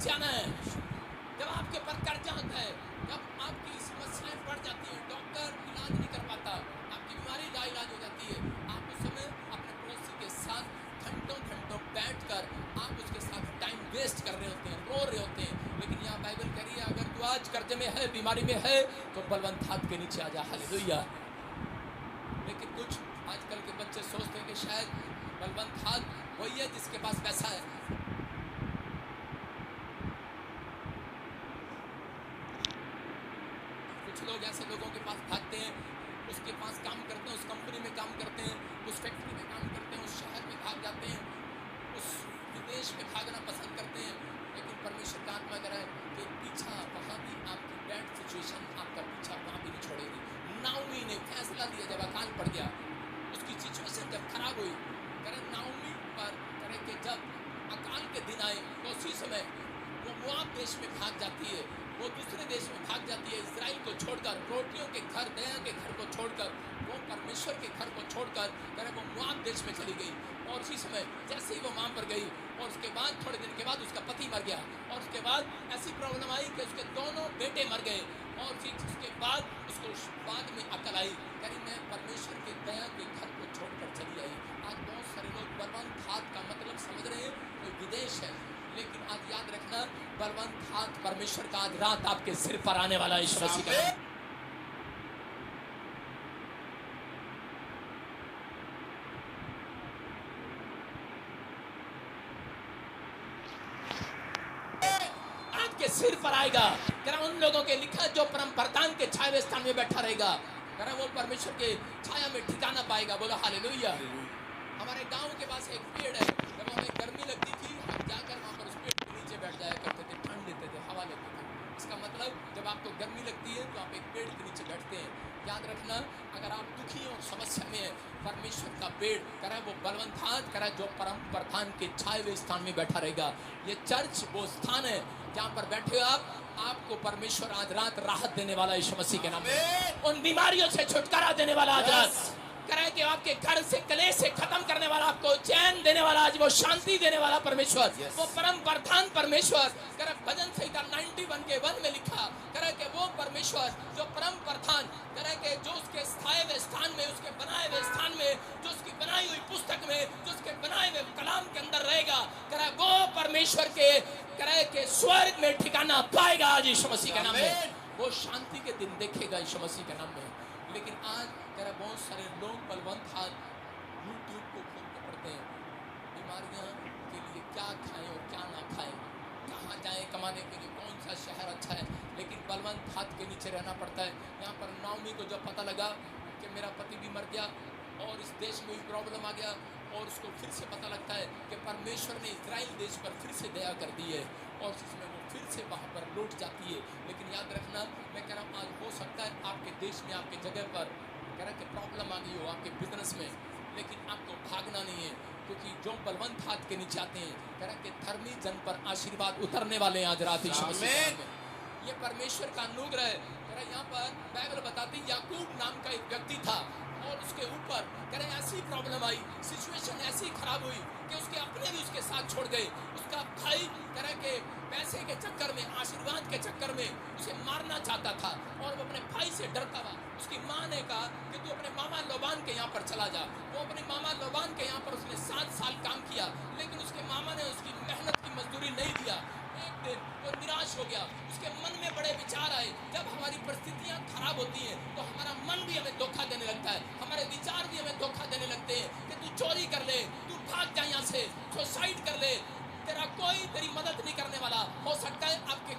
से आना है। जब आपके ऊपर कर्जा होता है, जब आपकी समस्याएं बढ़ जाती हैं, डॉक्टर इलाज नहीं कर पाता, आपकी बीमारी लाइलाज हो जाती है, आप उस समय अपने पड़ोसी के साथ घंटों घंटों बैठकर आप उसके साथ टाइम वेस्ट कर रहे होते हैं, रो रहे होते हैं। लेकिन यहाँ बाइबल कह रही है, अगर तू आज कर्जे में है, बीमारी में है, तो बलवंत हाथ के नीचे आ जा। हालेलुया। लेकिन कुछ आजकल के बच्चे सोचते हैं कि शायद बलवंत हाथ वही है जिसके पास पैसा है। कुछ लोग ऐसे लोगों के पास भागते हैं, उसके पास काम करते हैं, उस कंपनी में काम करते हैं, उस फैक्ट्री में काम करते हैं, उस शहर में भाग जाते हैं, उस विदेश में भागना पसंद करते हैं। लेकिन परमेश्वर का आत्मा कह रहा है कि पीछा वहाँ भी आपकी बैड सिचुएशन आपका पीछा वहाँ भी नहीं छोड़ेगी। नाओमी ने फैसला लिया, जब अकाल पड़ गया, उसकी सिचुएशन जब खराब हुई, करे नाओमी पर करे कि जब अकाल के दिन आए तो उसी समय वो मोआब देश में भाग जाती है, वो दूसरे देश में भाग जाती है, इजराइल को छोड़कर, रोटियों के घर, दया के घर को छोड़कर, वो परमेश्वर के घर को छोड़कर करे वो मोआब देश में चली गई। और उसी समय जैसे ही वो वहाँ पर गई, और उसके बाद थोड़े दिन के बाद उसका पति मर गया, और उसके बाद ऐसी प्रॉब्लम आई कि उसके दोनों बेटे मर गए, और फिर उसके बाद उसको बाद में अकल आई, कहीं मैं परमेश्वर के दया के घर को छोड़कर चली आई। आज बहुत सारे लोग बलवंत हाथ का मतलब समझ रहे हैं कोई विदेश है, लेकिन आज याद रखना, बलवंत हाथ परमेश्वर का आज रात आपके सिर पर आने वाला यीशु मसीह का नाम। आपके सिर पर आएगा। करा उन लोगों के लिखा जो परम प्रधान के छाया स्थान में बैठा रहेगा, करा वो परमेश्वर के छाया में ठिकाना पाएगा। बोलो हालेलुया। हमारे गांव के पास एक पेड़ है, जब हमें गर्मी लगती थी हम जाकर वहाँ पर उस पेड़ के नीचे बैठ जाया करते थे, ठंड लेते थे, हवा लेते थे। इसका मतलब जब आपको गर्मी लगती है तो आप एक पेड़ के नीचे बैठते हैं। याद रखना, अगर आप दुखी और समस्या में है, परमेश्वर का पेड़ करा वो बलवंत हाथ करा जो परम प्रधान के छाए हुए स्थान में बैठा रहेगा। ये चर्च वो स्थान है जहाँ पर बैठे हो आप, आपको परमेश्वर आज रात राहत देने वाला यीशु मसीह के नाम में, उन बीमारियों से छुटकारा देने वाला आज रात करे कि आपके घर से कलेश से खत्म करने वाला, आपको चैन देने वाला, आज वो शांति देने वाला परमेश्वर, वो परम प्रधान परमेश्वर। करे भजन संहिता 91:1 में लिखा करे कि वो परमेश्वर जो परम प्रधान करे कि जो उसके स्थाये हुए स्थान में, उसके बनाए हुए स्थान में, जो उसकी बनाई हुई पुस्तक में, जो उसके बनाए हुए कलाम के अंदर रहेगा, करे वो परमेश्वर के करे कि स्वर्ग में ठिकाना पाएगा आज यीशु मसीह के नाम में। वो शांति के दिन देखेगा यीशु मसीह के नाम में। लेकिन आज तेरा बहुत सारे लोग बलवंत हाथ यूट्यूब को खोल के पढ़ते हैं, बीमारियां के लिए क्या खाएं और क्या ना खाएं, कहाँ जाएं कमाने के लिए, कौन सा शहर अच्छा है, लेकिन बलवंत हाथ के नीचे रहना पड़ता है। यहाँ पर नाओमी को जब पता लगा कि मेरा पति भी मर गया और इस देश में भी प्रॉब्लम आ गया, और उसको फिर से पता लगता है कि परमेश्वर ने इजराइल देश पर फिर से दया कर दी है, और इसमें वो फिर से वहाँ पर लौट जाती है। लेकिन याद रखना, मैं कह रहा हूँ आज हो सकता है आपके देश में, आपके जगह पर कह रहा कि प्रॉब्लम आ गई हो आपके बिजनेस में, लेकिन आपको भागना नहीं है, क्योंकि जो बलवंत हाथ के नीचे आते हैं कह रहा कि धर्मी जन पर आशीर्वाद उतरने वाले हैं आज रात यीशु मसीह के नाम में। ये परमेश्वर का अनुग्रह है। कह रहा यहाँ पर बाइबल बताती याकूब नाम का एक व्यक्ति था, और उसके ऊपर कह रहे ऐसी प्रॉब्लम आई, सिचुएशन ऐसी खराब हुई कि उसके अपने भी उसके साथ छोड़ गए। उसका भाई कह रहे कि पैसे के चक्कर में, आशीर्वाद के चक्कर में उसे मारना चाहता था, और वो अपने भाई से डरता था। उसकी माँ ने कहा कि तू अपने मामा लोबान के यहाँ पर चला जा। वो अपने मामा लोबान के यहाँ पर उसने 7 साल काम किया, लेकिन उसके मामा ने उसकी मेहनत की मजदूरी नहीं दिया। एक दिन वो निराश हो गया, उसके मन में बड़े विचार आए। जब हमारी परिस्थितियां खराब होती हैं तो हमारा मन भी हमें धोखा देने लगता है, हमारे विचार भी हमें धोखा देने लगते हैं कि तू चोरी कर ले, तू भाग जा यहाँ से, सुसाइड कर ले, तेरा कोई तेरी मदद नहीं करने वाला। हो सकता है आपके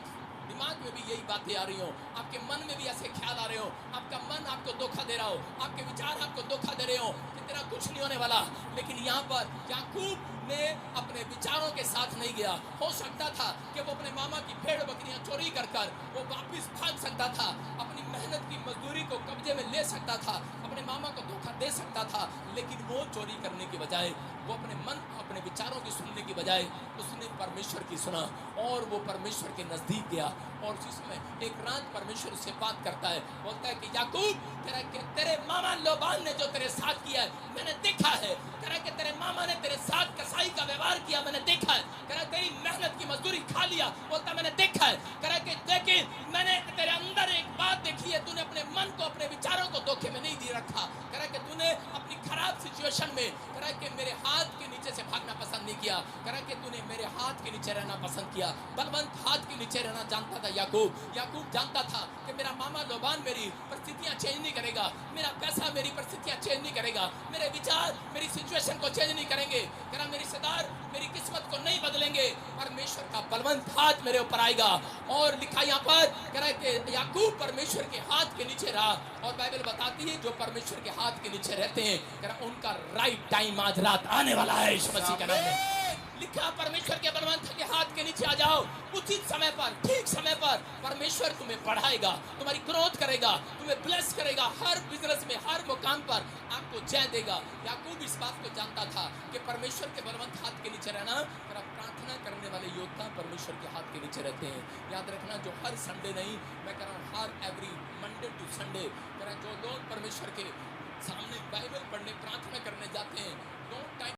दिमाग में भी यही बातें आ रही हो, आपके मन में भी ऐसे ख्याल आ रहे हो, आपका मन आपको धोखा दे रहा हो, आपके विचार आपको धोखा दे रहे हो कि तेरा कुछ नहीं होने वाला। लेकिन यहाँ पर याकूब ने अपने विचारों के साथ नहीं गया। हो सकता था कि वो अपने मामा की भेड़ बकरियां चोरी कर कर वो वापिस भाग सकता था, अपनी मेहनत की मजदूरी को कब्जे में ले सकता था, अपने मामा को धोखा दे सकता था, लेकिन वो चोरी करने की बजाय, वो अपने मन अपने विचारों की सुनने की बजाय उसने परमेश्वर की सुना, और वो परमेश्वर के नजदीक गया। और उसी समय एक रात परमेश्वर उससे बात करता है, बोलता है कि याकूब तेरे मामा लोबान ने जो तेरे साथ किया है मैंने देखा है। कह रहा कि तेरे मामा ने तेरे साथ कसाई का व्यवहार किया, मैंने देखा है। कह रहा तेरी मेहनत की मजदूरी उठा लिया, बोलता मैंने देखा है, कह रहा कि लेकिन मैंने तेरे अंदर एक बात देखी है, तूने अपने मन को, अपने विचारों को धोखे में नहीं दी रखा। कह रहा कि तूने अपनी खराब सिचुएशन में, कह रहा कि मेरे हाथ के नीचे से भागना पसंद नहीं किया, कह रहा कि तूने मेरे हाथ के नीचे रहना पसंद किया। बलवंत हाथ के नीचे रहना जानता था याकूब। याकूब जानता था कि मेरा मामा लोबान मेरी परिस्थितियां चेंज नहीं करेगा, मेरा पैसा मेरी परिस्थितियां चेंज नहीं करेगा, मेरे विचार मेरी सिचुएशन को चेंज नहीं करेंगे, कह रहा मेरे रिश्तेदार मेरी किस्मत को नहीं बदलेंगे, परमेश्वर का बलवंत हाथ मेरे ऊपर आएगा। और लिखा यहाँ पर, कह रहा है कि याकूब परमेश्वर के हाथ के नीचे रहा। और बाइबल बताती है जो परमेश्वर के हाथ के नीचे रहते हैं, कह रहा उनका राइट टाइम आज रात आने वाला है यीशु मसीह के नाम में। लिखा परमेश्वर के बलवंत के हाथ के नीचे आ जाओ, उचित समय पर, ठीक समय पर परमेश्वर तुम्हें बढ़ाएगा, तुम्हारी ग्रोथ करेगा, तुम्हें ब्लेस करेगा, हर बिजनेस में, हर मुकाम पर आपको जय देगा। याकूब इस बात को जानता था कि परमेश्वर के बलवंत हाथ के नीचे रहना, प्रार्थना करने वाले योद्धा परमेश्वर के हाथ के नीचे रहते हैं। याद रखना, जो हर संडे नहीं, मैं कह रहा हूँ हर एवरी मंडे टू संडे, कह रहा जो लोग परमेश्वर के सामने बाइबल पढ़ने, प्रार्थना करने जाते हैं, डोंट टाइम